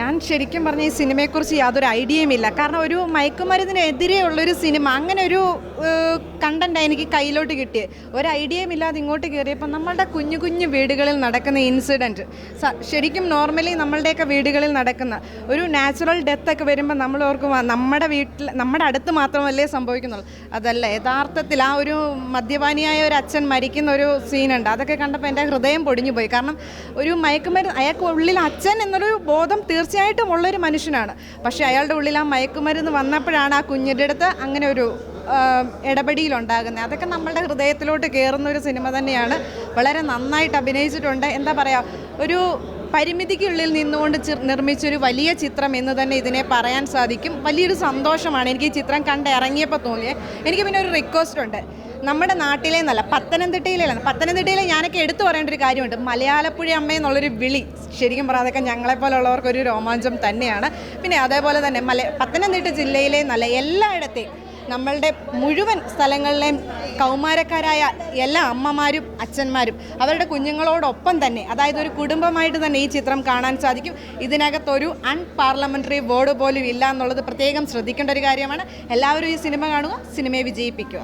ഞാൻ ശരിക്കും പറഞ്ഞ ഈ സിനിമയെക്കുറിച്ച് യാതൊരു ഐഡിയയുമില്ല. കാരണം ഒരു മയക്കുമരുന്നിനെതിരെ ഉള്ളൊരു സിനിമ, അങ്ങനെ ഒരു കണ്ടൻറ്റാണ് എനിക്ക് കയ്യിലോട്ട് കിട്ടിയത്. ഒരു ഐഡിയയും ഇല്ലാതെ ഇങ്ങോട്ട് കയറിയപ്പോൾ നമ്മളുടെ കുഞ്ഞു കുഞ്ഞു വീടുകളിൽ നടക്കുന്ന ഇൻസിഡൻറ്റ്, ശരിക്കും നോർമലി നമ്മളുടെയൊക്കെ വീടുകളിൽ നടക്കുന്ന ഒരു നാച്ചുറൽ ഡെത്തൊക്കെ വരുമ്പോൾ നമ്മൾ ഓർക്കും നമ്മുടെ വീട്ടിൽ നമ്മുടെ അടുത്ത് മാത്രമല്ലേ സംഭവിക്കുന്നുള്ളൂ. അതല്ല, യഥാർത്ഥത്തിൽ ആ ഒരു മദ്യപാനിയായ ഒരു അച്ഛൻ മരിക്കുന്ന ഒരു സീനുണ്ട്. അതൊക്കെ കണ്ടപ്പോൾ എൻ്റെ ഹൃദയം പൊടിഞ്ഞു പോയി. കാരണം ഒരു മയക്കുമരുന്ന്, അയാൾക്ക് ഉള്ളിൽ അച്ഛൻ എന്നൊരു ബോധം തീർച്ചയായിട്ടും ഉള്ളൊരു മനുഷ്യനാണ്. പക്ഷേ അയാളുടെ ഉള്ളിൽ ആ മയക്കുമരുന്ന് വന്നപ്പോഴാണ് ആ കുഞ്ഞിൻ്റെ അടുത്ത് അങ്ങനെ ഒരു ഇടപെടിയിലുണ്ടാകുന്നത്. അതൊക്കെ നമ്മളുടെ ഹൃദയത്തിലോട്ട് കയറുന്ന ഒരു സിനിമ തന്നെയാണ്. വളരെ നന്നായിട്ട് അഭിനയിച്ചിട്ടുണ്ട്. എന്താ പറയുക, ഒരു പരിമിതിക്കുള്ളിൽ നിന്നുകൊണ്ട് നിർമ്മിച്ചൊരു വലിയ ചിത്രം എന്ന് തന്നെ ഇതിനെ പറയാൻ സാധിക്കും. വലിയൊരു സന്തോഷമാണ് എനിക്ക് ഈ ചിത്രം കണ്ടിറങ്ങിയപ്പോൾ തോന്നിയത്. എനിക്ക് പിന്നെ ഒരു റിക്വസ്റ്റ് ഉണ്ട്. നമ്മുടെ നാട്ടിലെ എന്നല്ല, പത്തനംതിട്ടയിലെ ഞാനൊക്കെ എടുത്തു പറയേണ്ട ഒരു കാര്യമുണ്ട്. മലയാളപ്പുഴ അമ്മ എന്നുള്ളൊരു വിളി ശരിക്കും പറഞ്ഞാൽ അതൊക്കെ ഞങ്ങളെപ്പോലുള്ളവർക്കൊരു രോമാഞ്ചം തന്നെയാണ്. പിന്നെ അതേപോലെ തന്നെ പത്തനംതിട്ട ജില്ലയിലെ നല്ല എല്ലായിടത്തെയും നമ്മളുടെ മുഴുവൻ സ്ഥലങ്ങളിലെയും കൗമാരക്കാരായ എല്ലാ അമ്മമാരും അച്ഛന്മാരും അവരുടെ കുഞ്ഞുങ്ങളോടൊപ്പം തന്നെ, അതായത് ഒരു കുടുംബമായിട്ട് തന്നെ ഈ ചിത്രം കാണാൻ സാധിക്കും. ഇതിനകത്തൊരു അൺപാർലമെൻ്ററി വേർഡ് പോലും ഇല്ല എന്നുള്ളത് പ്രത്യേകം ശ്രദ്ധിക്കേണ്ട ഒരു കാര്യമാണ്. എല്ലാവരും ഈ സിനിമ കാണുക, സിനിമയെ വിജയിപ്പിക്കുക.